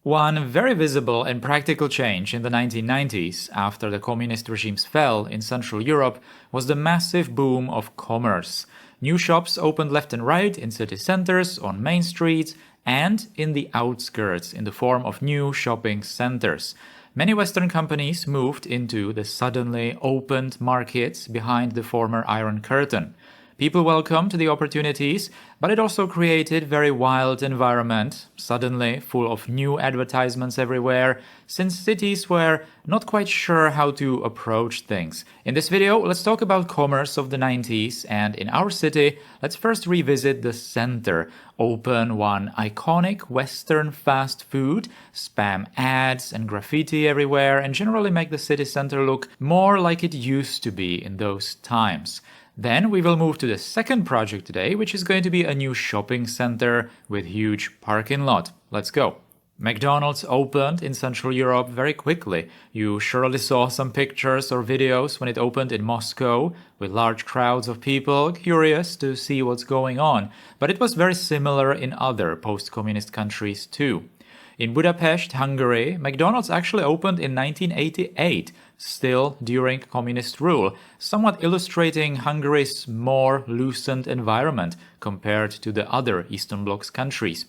One very visible and practical change in the 1990s, after the communist regimes fell in Central Europe, was the massive boom of commerce. New shops opened left and right in city centers, on main streets, and in the outskirts in the form of new shopping centers. Many Western companies moved into the suddenly opened markets behind the former Iron Curtain. People welcomed the opportunities, but it also created a very wild environment, suddenly full of new advertisements everywhere, since cities were not quite sure how to approach things. In this video, let's talk about commerce of the 90s, and in our city, let's first revisit the center, open one iconic Western fast food, spam ads and graffiti everywhere, and generally make the city center look more like it used to be in those times. Then we will move to the second project today, which is going to be a new shopping center with huge parking lot. Let's go. McDonald's opened in Central Europe very quickly. You surely saw some pictures or videos when it opened in Moscow, with large crowds of people curious to see what's going on. But it was very similar in other post-communist countries too. In Budapest, Hungary, McDonald's actually opened in 1988, still during communist rule, somewhat illustrating Hungary's more loosened environment compared to the other Eastern Bloc countries.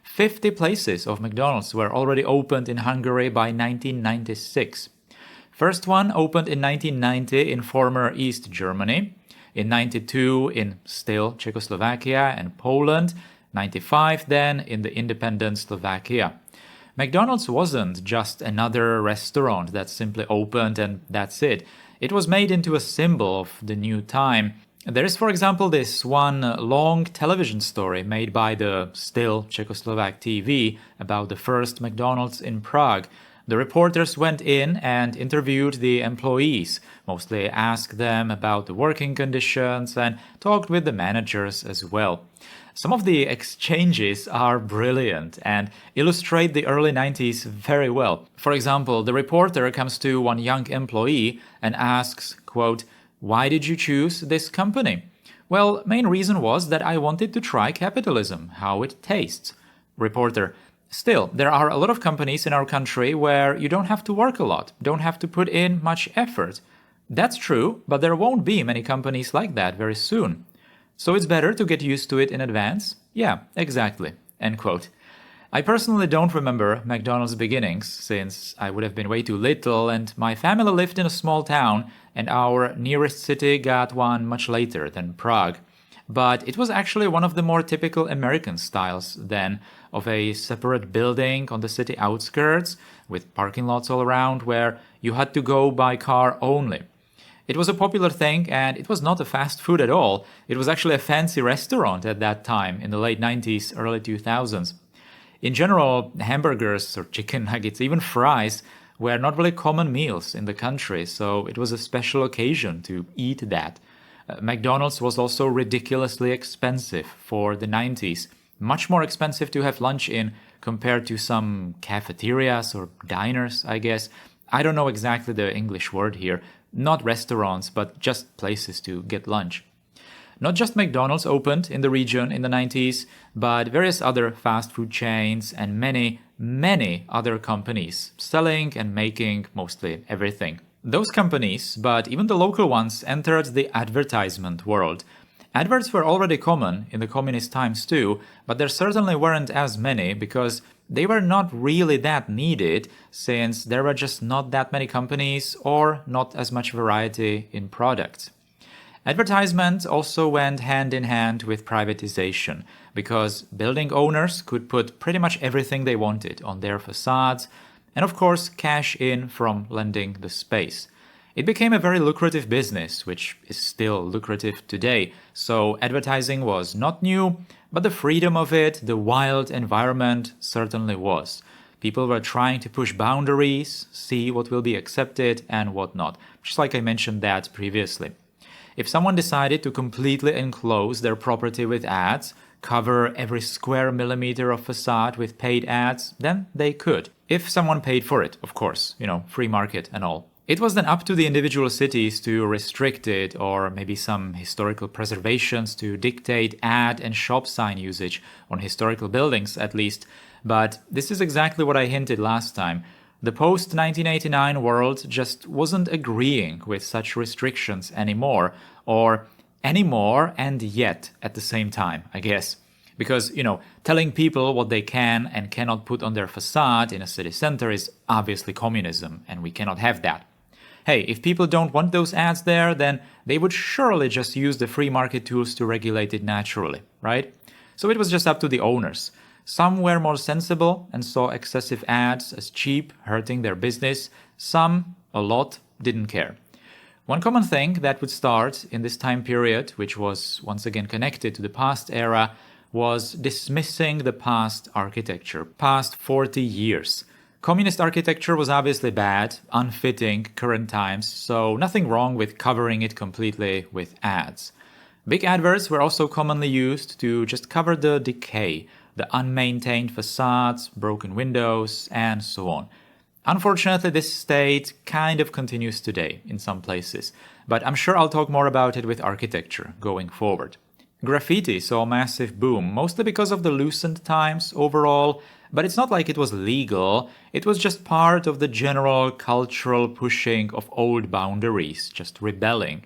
50 places of McDonald's were already opened in Hungary by 1996. First one opened in 1990 in former East Germany, in 92 in still Czechoslovakia and Poland, 95 then in the independent Slovakia. McDonald's wasn't just another restaurant that simply opened and that's it. It was made into a symbol of the new time. There is, for example, this one long television story made by the still Czechoslovak TV about the first McDonald's in Prague. The reporters went in and interviewed the employees, mostly asked them about the working conditions and talked with the managers as well. Some of the exchanges are brilliant and illustrate the early 90s very well. For example, the reporter comes to one young employee and asks, quote, "Why did you choose this company?" "Well, main reason was that I wanted to try capitalism, how it tastes." Reporter, "Still, there are a lot of companies in our country where you don't have to work a lot, don't have to put in much effort." "That's true, but there won't be many companies like that very soon." "So it's better to get used to it in advance?" "Yeah, exactly." End quote. I personally don't remember McDonald's beginnings, since I would have been way too little and my family lived in a small town and our nearest city got one much later than Prague. But it was actually one of the more typical American styles then, of a separate building on the city outskirts, with parking lots all around where you had to go by car only. It was a popular thing and it was not a fast food at all. It was actually a fancy restaurant at that time in the late 90s, early 2000s. In general, hamburgers or chicken nuggets, even fries, were not really common meals in the country, so it was a special occasion to eat that. McDonald's was also ridiculously expensive for the 90s. Much more expensive to have lunch in compared to some cafeterias or diners, I guess. I don't know exactly the English word here. Not restaurants, but just places to get lunch. Not just McDonald's opened in the region in the 90s, but various other fast food chains and many, many other companies selling and making mostly everything. Those companies, but even the local ones, entered the advertisement world. Adverts were already common in the communist times too, but there certainly weren't as many because they were not really that needed, since there were just not that many companies or not as much variety in products. Advertisement also went hand in hand with privatization, because building owners could put pretty much everything they wanted on their facades, and of course cash in from lending the space. It became a very lucrative business, which is still lucrative today, so advertising was not new, but the freedom of it, the wild environment, certainly was. People were trying to push boundaries, see what will be accepted and what not, just like I mentioned that previously. If someone decided to completely enclose their property with ads, cover every square millimeter of facade with paid ads, then they could. If someone paid for it, of course, free market and all. It was then up to the individual cities to restrict it, or maybe some historical preservations to dictate ad and shop sign usage on historical buildings at least. But this is exactly what I hinted last time. The post-1989 world just wasn't agreeing with such restrictions anymore, or anymore and yet at the same time, I guess. Because, telling people what they can and cannot put on their facade in a city center is obviously communism, and we cannot have that. Hey, if people don't want those ads there, then they would surely just use the free market tools to regulate it naturally, right? So it was just up to the owners. Some were more sensible and saw excessive ads as cheap, hurting their business. Some, a lot, didn't care. One common thing that would start in this time period, which was once again connected to the past era, was dismissing the past architecture, past 40 years. Communist architecture was obviously bad, unfitting current times, so nothing wrong with covering it completely with ads. Big adverts were also commonly used to just cover the decay, the unmaintained facades, broken windows, and so on. Unfortunately, this state kind of continues today in some places, but I'm sure I'll talk more about it with architecture going forward. Graffiti saw a massive boom, mostly because of the loosened times overall, but it's not like it was legal, it was just part of the general cultural pushing of old boundaries, just rebelling.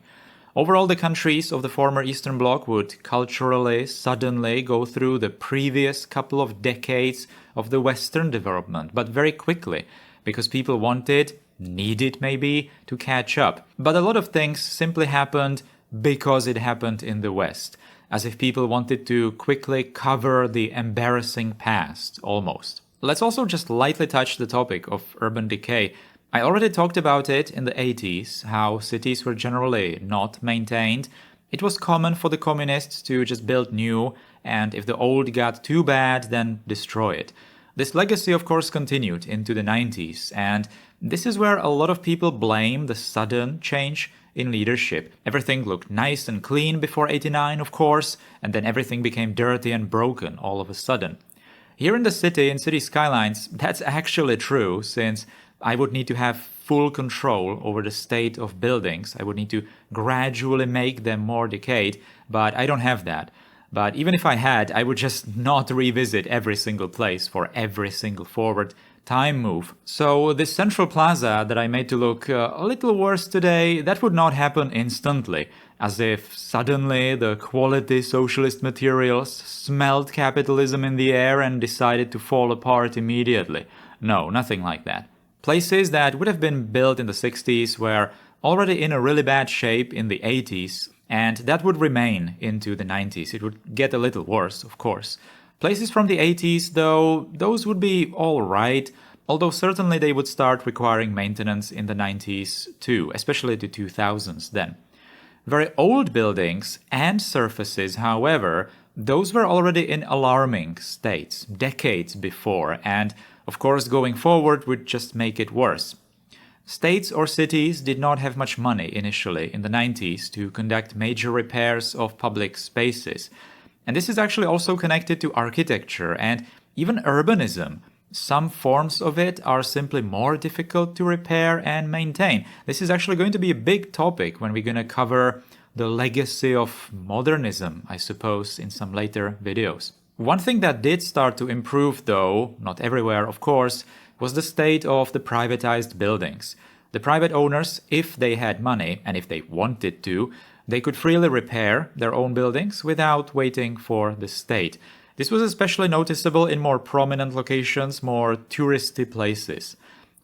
Overall, the countries of the former Eastern Bloc would culturally, suddenly go through the previous couple of decades of the Western development, but very quickly, because people wanted, needed maybe, to catch up. But a lot of things simply happened because it happened in the West, as if people wanted to quickly cover the embarrassing past, almost. Let's also just lightly touch the topic of urban decay. I already talked about it in the 80s, how cities were generally not maintained. It was common for the communists to just build new, and if the old got too bad, then destroy it. This legacy, of course, continued into the 90s, and this is where a lot of people blame the sudden change in leadership. Everything looked nice and clean before 89, of course, and then everything became dirty and broken all of a sudden. Here in the city, in city skylines, that's actually true, since I would need to have full control over the state of buildings. I would need to gradually make them more decayed, but I don't have that. But even if I had, I would just not revisit every single place for every single forward time move. So this central plaza that I made to look a little worse today, that would not happen instantly, as if suddenly the quality socialist materials smelled capitalism in the air and decided to fall apart immediately. No, nothing like that. Places that would have been built in the 60s were already in a really bad shape in the 80s, and that would remain into the 90s. It would get a little worse, of course. Places from the 80s, though, those would be alright, although certainly they would start requiring maintenance in the 90s too, especially the 2000s then. Very old buildings and surfaces, however, those were already in alarming states decades before, and of course going forward would just make it worse. States or cities did not have much money initially in the 90s to conduct major repairs of public spaces. And this is actually also connected to architecture and even urbanism. Some forms of it are simply more difficult to repair and maintain. This is actually going to be a big topic when we're going to cover the legacy of modernism, I suppose, in some later videos. One thing that did start to improve, though, not everywhere of course, was the state of the privatized buildings. The private owners, if they had money and if they wanted to, they could freely repair their own buildings without waiting for the state. This was especially noticeable in more prominent locations, more touristy places.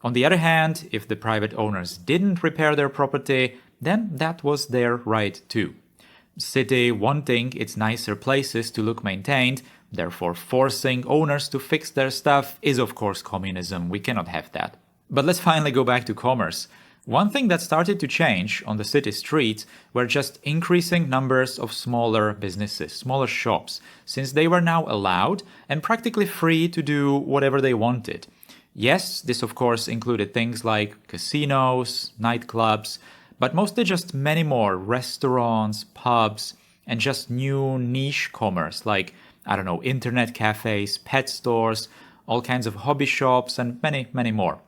On the other hand, if the private owners didn't repair their property, then that was their right too. City wanting its nicer places to look maintained, therefore forcing owners to fix their stuff, is of course communism. We cannot have that. But let's finally go back to commerce. One thing that started to change on the city streets were just increasing numbers of smaller businesses, smaller shops, since they were now allowed and practically free to do whatever they wanted. Yes, this of course included things like casinos, nightclubs, but mostly just many more restaurants, pubs, and just new niche commerce like, internet cafes, pet stores, all kinds of hobby shops, and many, many more.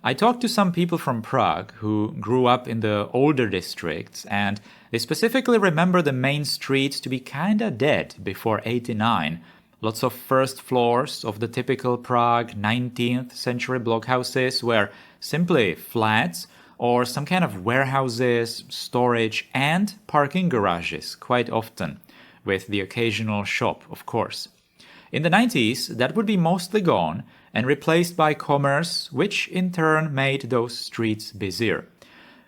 I talked to some people from Prague who grew up in the older districts, and they specifically remember the main streets to be kinda dead before 89. Lots of first floors of the typical Prague 19th century blockhouses were simply flats or some kind of warehouses, storage and parking garages quite often, with the occasional shop, of course. In the 90s, that would be mostly gone and replaced by commerce, which in turn made those streets busier.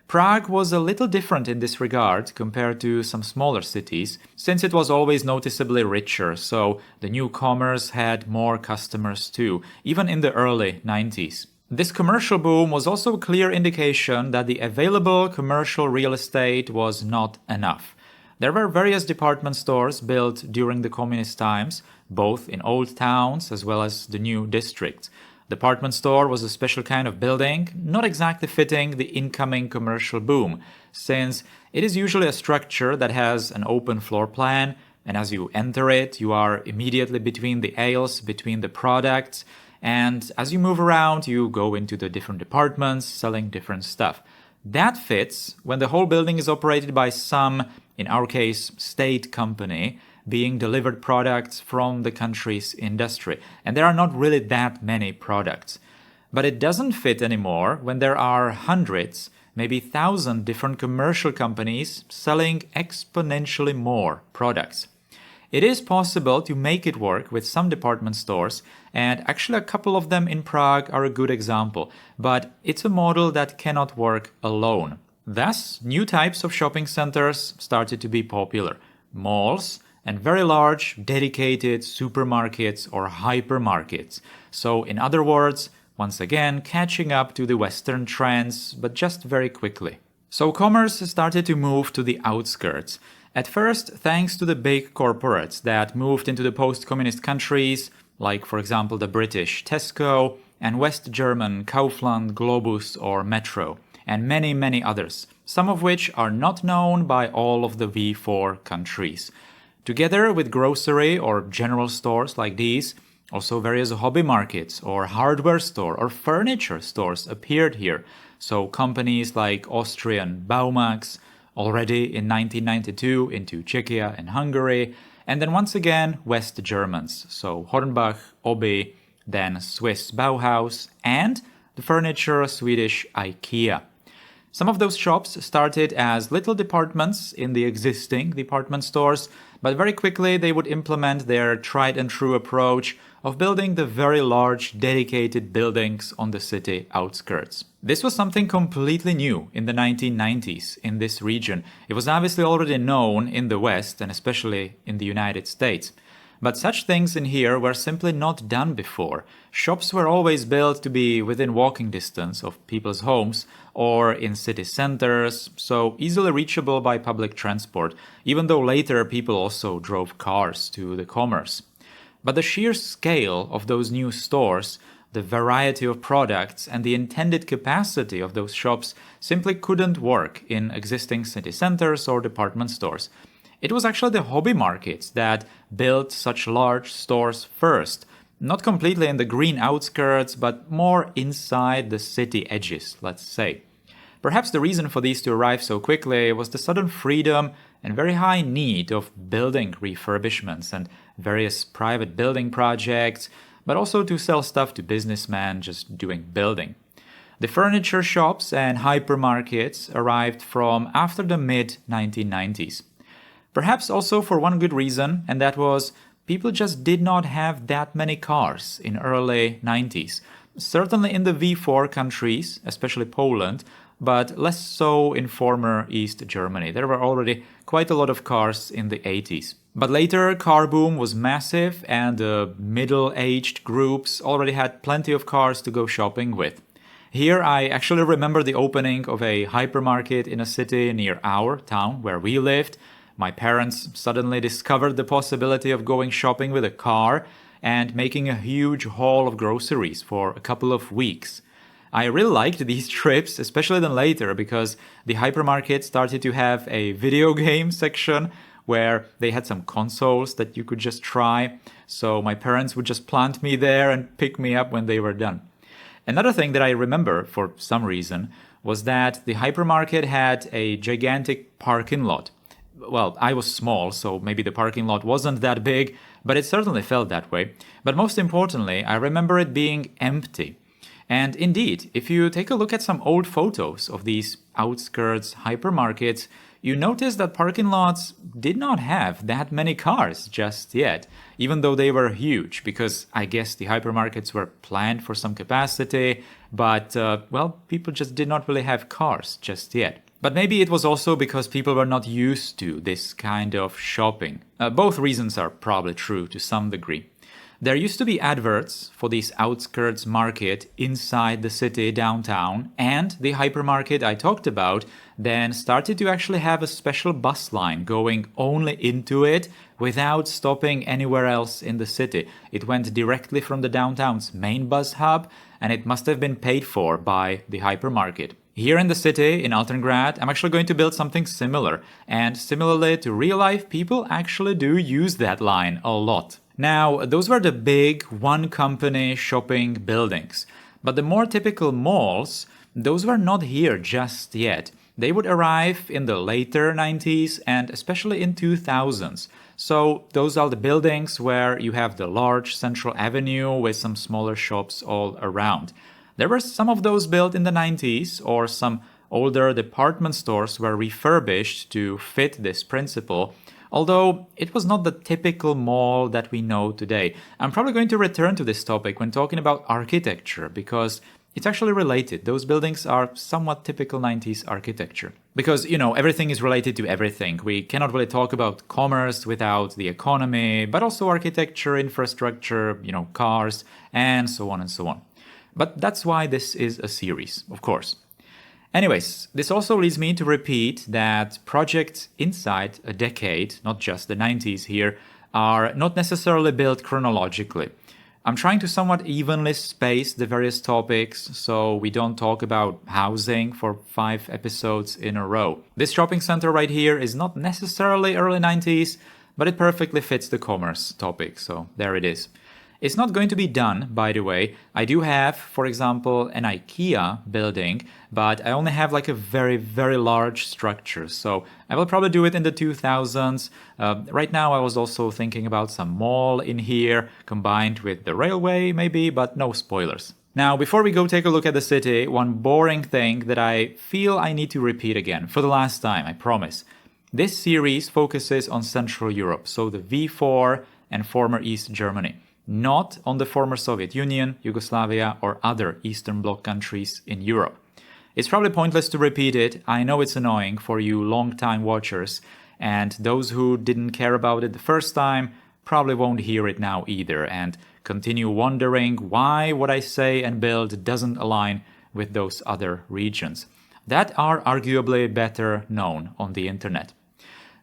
Prague was a little different in this regard compared to some smaller cities, since it was always noticeably richer, so the newcomers had more customers too, even in the early 90s. This commercial boom was also a clear indication that the available commercial real estate was not enough. There were various department stores built during the communist times, both in old towns as well as the new districts. Department store was a special kind of building, not exactly fitting the incoming commercial boom, since it is usually a structure that has an open floor plan, and as you enter it, you are immediately between the aisles, between the products, and as you move around, you go into the different departments selling different stuff. That fits when the whole building is operated by some, in our case, state company, being delivered products from the country's industry. And there are not really that many products. But it doesn't fit anymore when there are hundreds, maybe 1,000 different commercial companies selling exponentially more products. It is possible to make it work with some department stores, and actually a couple of them in Prague are a good example, but it's a model that cannot work alone. Thus, new types of shopping centers started to be popular. Malls, and very large, dedicated supermarkets or hypermarkets. So, in other words, once again, catching up to the Western trends, but just very quickly. So, commerce started to move to the outskirts. At first, thanks to the big corporates that moved into the post-communist countries, like, for example, the British Tesco and West German Kaufland, Globus or Metro, and many, many others, some of which are not known by all of the V4 countries. Together with grocery or general stores like these, also various hobby markets or hardware store or furniture stores appeared here. So companies like Austrian Baumax, already in 1992 into Czechia and Hungary, and then once again West Germans, so Hornbach, Obi, then Swiss Bauhaus, and the furniture Swedish IKEA. Some of those shops started as little departments in the existing department stores, but very quickly they would implement their tried and true approach of building the very large dedicated buildings on the city outskirts. This was something completely new in the 1990s in this region. It was obviously already known in the West and especially in the United States. But such things in here were simply not done before. Shops were always built to be within walking distance of people's homes or in city centers, so easily reachable by public transport, even though later people also drove cars to the commerce. But the sheer scale of those new stores, the variety of products and the intended capacity of those shops simply couldn't work in existing city centers or department stores. It was actually the hobby markets that built such large stores first, not completely in the green outskirts, but more inside the city edges, let's say. Perhaps the reason for these to arrive so quickly was the sudden freedom and very high need of building refurbishments and various private building projects, but also to sell stuff to businessmen just doing building. The furniture shops and hypermarkets arrived from after the mid-1990s. Perhaps also for one good reason, and that was people just did not have that many cars in early 90s. Certainly in the V4 countries, especially Poland, but less so in former East Germany. There were already quite a lot of cars in the 80s. But later, car boom was massive and the middle-aged groups already had plenty of cars to go shopping with. Here I actually remember the opening of a hypermarket in a city near our town where we lived. My parents suddenly discovered the possibility of going shopping with a car and making a huge haul of groceries for a couple of weeks. I really liked these trips, especially then later, because the hypermarket started to have a video game section where they had some consoles that you could just try. So my parents would just plant me there and pick me up when they were done. Another thing that I remember for some reason was that the hypermarket had a gigantic parking lot. well, I was small, so maybe the parking lot wasn't that big, but it certainly felt that way. But most importantly, I remember it being empty. And indeed, if you take a look at some old photos of these outskirts hypermarkets, you notice that parking lots did not have that many cars just yet, even though they were huge, because I guess the hypermarkets were planned for some capacity, but, well, people just did not really have cars just yet. But maybe it was also because people were not used to this kind of shopping. Both reasons are probably true to some degree. There used to be adverts for these outskirts market inside the city downtown, and the hypermarket I talked about then started to actually have a special bus line going only into it without stopping anywhere else in the city. It went directly from the downtown's main bus hub, and it must have been paid for by the hypermarket. Here in the city, in Altengrad, I'm actually going to build something similar, and similarly to real life, people actually do use that line a lot. Now, those were the big one-company shopping buildings. But the more typical malls, those were not here just yet. They would arrive in the later 90s and especially in 2000s. So those are the buildings where you have the large central avenue with some smaller shops all around. There were some of those built in the 90s, or some older department stores were refurbished to fit this principle. Although it was not the typical mall that we know today. I'm probably going to return to this topic when talking about architecture, because it's actually related. Those buildings are somewhat typical 90s architecture. Because, everything is related to everything. We cannot really talk about commerce without the economy, but also architecture, infrastructure, cars, and so on and so on. But that's why this is a series, of course. Anyways, this also leads me to repeat that projects inside a decade, not just the 90s here, are not necessarily built chronologically. I'm trying to somewhat evenly space the various topics so we don't talk about housing for 5 episodes in a row. This shopping center right here is not necessarily early 90s, but it perfectly fits the commerce topic, so there it is. It's not going to be done, by the way. I do have, for example, an IKEA building, but I only have like a very, very large structure. So I will probably do it in the 2000s. Right now I was also thinking about some mall in here, combined with the railway maybe, but no spoilers. Now, before we go take a look at the city, one boring thing that I feel I need to repeat again, for the last time, I promise. This series focuses on Central Europe, so the V4 and former East Germany. Not on the former Soviet Union, Yugoslavia, or other Eastern Bloc countries in Europe. It's probably pointless to repeat it. I know it's annoying for you long-time watchers, and those who didn't care about it the first time probably won't hear it now either, and continue wondering why what I say and build doesn't align with those other regions that are arguably better known on the internet.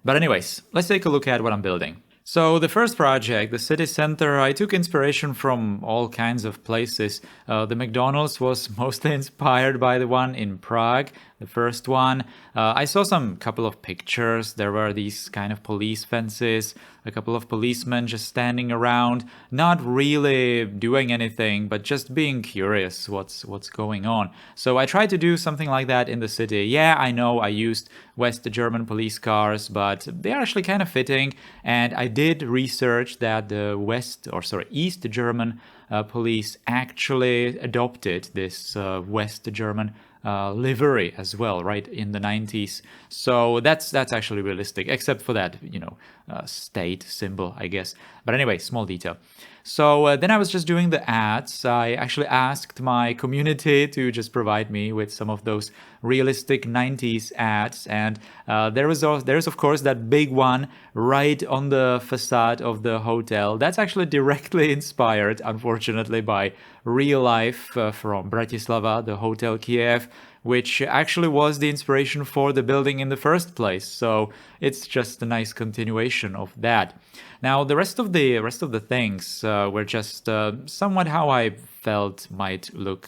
But anyways, let's take a look at what I'm building. So the first project, the city center, I took inspiration from all kinds of places. The McDonald's was mostly inspired by the one in Prague, the first one. I saw some couple of pictures. There were these kind of police fences, a couple of policemen just standing around, not really doing anything, but just being curious what's going on. So I tried to do something like that in the city. Yeah, I know I used West German police cars, but they're actually kind of fitting. And I did research that the East German police actually adopted this West German livery as well, right, in the 90s. So that's actually realistic, except for that, state symbol, I guess. But anyway, small detail. So then I was just doing the ads. I actually asked my community to just provide me with some of those realistic 90s ads. And there's of course that big one right on the facade of the hotel. That's actually directly inspired, unfortunately, by real life from Bratislava, the Hotel Kiev, which actually was the inspiration for the building in the first place. So it's just a nice continuation of that. Now, the rest of the things were just somewhat how I felt might look,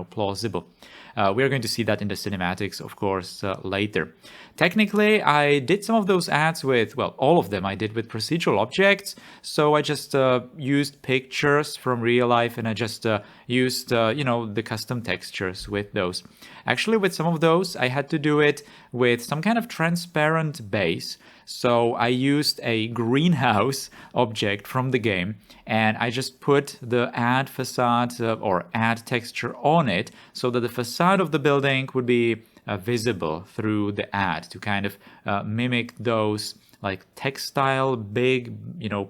plausible. We are going to see that in the cinematics, of course, later. Technically, I did some of those ads with, all of them I did with procedural objects. So I just used pictures from real life, and I just used, the custom textures with those. Actually, with some of those, I had to do it with some kind of transparent base. So I used a greenhouse object from the game, and I just put the add facade or add texture on it so that the facade of the building would be visible through the add to kind of mimic those like textile big,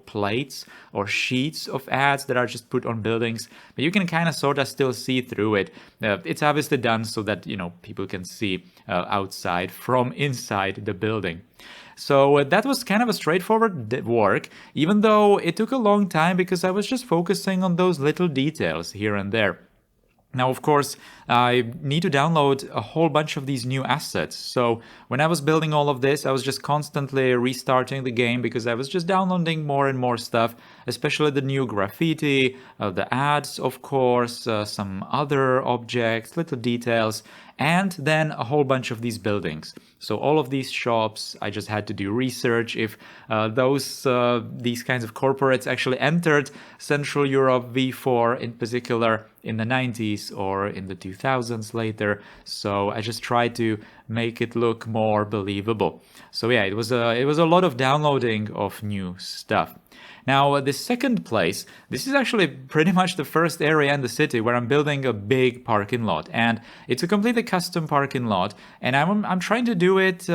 plates or sheets of ads that are just put on buildings, but you can kind of sort of still see through it. It's obviously done so that, people can see outside from inside the building. So that was kind of a straightforward work, even though it took a long time because I was just focusing on those little details here and there. Now, of course, I need to download a whole bunch of these new assets. So when I was building all of this, I was just constantly restarting the game because I was just downloading more and more stuff, especially the new graffiti, the ads, of course, some other objects, little details, and then a whole bunch of these buildings. So all of these shops, I just had to do research if these kinds of corporates actually entered Central Europe V4 in particular in the 90s or in the 2000s later. So I just tried to make it look more believable. So yeah, it was a lot of downloading of new stuff. Now, the second place, this is actually pretty much the first area in the city where I'm building a big parking lot. And it's a completely custom parking lot. And I'm trying to do it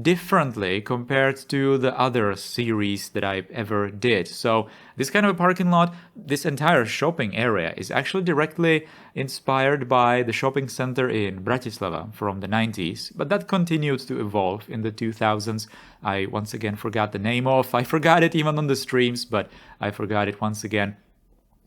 differently compared to the other series that I ever did. So this kind of a parking lot, this entire shopping area is actually directly inspired by the shopping center in Bratislava from the 90s, but that continued to evolve in the 2000s. I once again forgot the name of, I forgot it even on the streams, but I forgot it once again.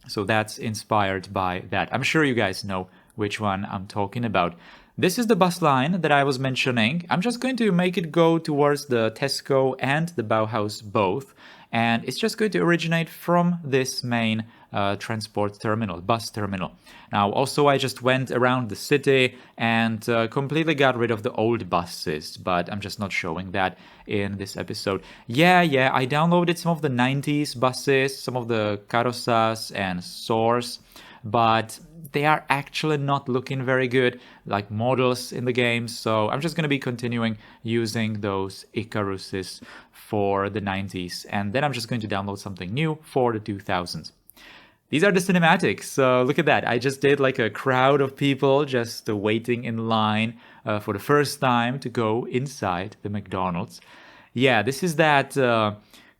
So that's inspired by that. I'm sure you guys know which one I'm talking about. This is the bus line that I was mentioning. I'm just going to make it go towards the Tesco and the Bauhaus both. And it's just going to originate from this main transport terminal, bus terminal. Now, also, I just went around the city and completely got rid of the old buses, but I'm just not showing that in this episode. Yeah, I downloaded some of the 90s buses, some of the Carrozas and Soars, but they are actually not looking very good, like models in the game. So I'm just going to be continuing using those Icaruses for the 90s. And then I'm just going to download something new for the 2000s. These are the cinematics. Look at that. I just did like a crowd of people just waiting in line for the first time to go inside the McDonald's. Yeah, this is that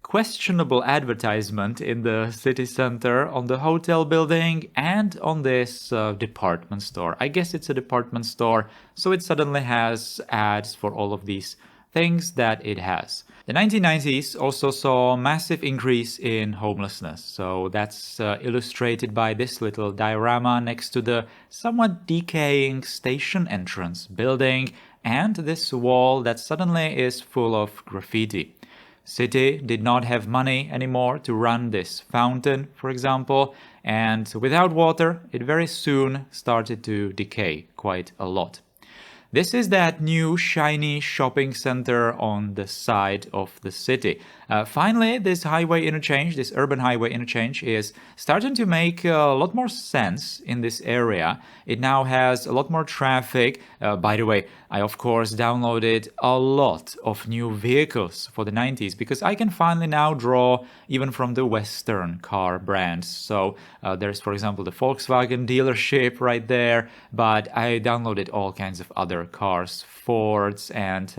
questionable advertisement in the city center on the hotel building and on this department store. I guess it's a department store, so it suddenly has ads for all of these things that it has. The 1990s also saw a massive increase in homelessness, so that's illustrated by this little diorama next to the somewhat decaying station entrance building and this wall that suddenly is full of graffiti. City did not have money anymore to run this fountain, for example, and without water, it very soon started to decay quite a lot. This is that new shiny shopping center on the side of the city. Finally, this highway interchange, this urban highway interchange is starting to make a lot more sense in this area. It now has a lot more traffic. By the way, I of course downloaded a lot of new vehicles for the 90s because I can finally now draw even from the Western car brands. So there's, for example, the Volkswagen dealership right there, but I downloaded all kinds of other cars, Fords, and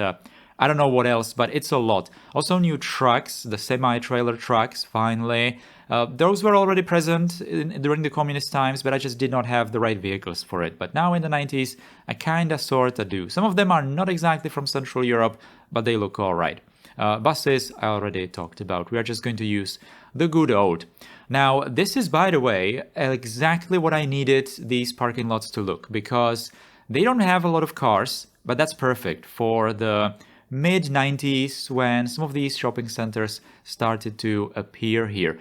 I don't know what else, but it's a lot. Also new trucks, the semi-trailer trucks, finally. Those were already present during the communist times, but I just did not have the right vehicles for it. But now in the 90s, I kinda sorta do. Some of them are not exactly from Central Europe, but they look alright. Buses, I already talked about. We are just going to use the good old. Now, this is, by the way, exactly what I needed these parking lots to look, because they don't have a lot of cars, but that's perfect for the mid-90s when some of these shopping centers started to appear here.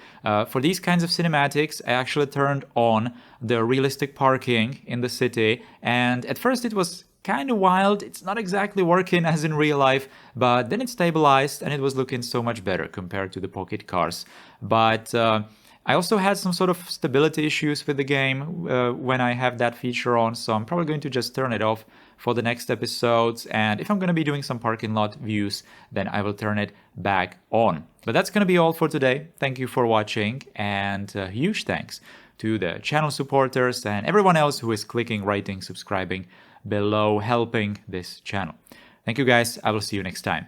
For these kinds of cinematics, I actually turned on the realistic parking in the city, and at first it was kind of wild. It's not exactly working as in real life, but then it stabilized and it was looking so much better compared to the pocket cars. But I also had some sort of stability issues with the game when I have that feature on, so I'm probably going to just turn it off for the next episodes, and if I'm going to be doing some parking lot views, then I will turn it back on. But that's going to be all for today. Thank you for watching, and huge thanks to the channel supporters and everyone else who is clicking, rating, subscribing below, helping this channel. Thank you guys. I will see you next time.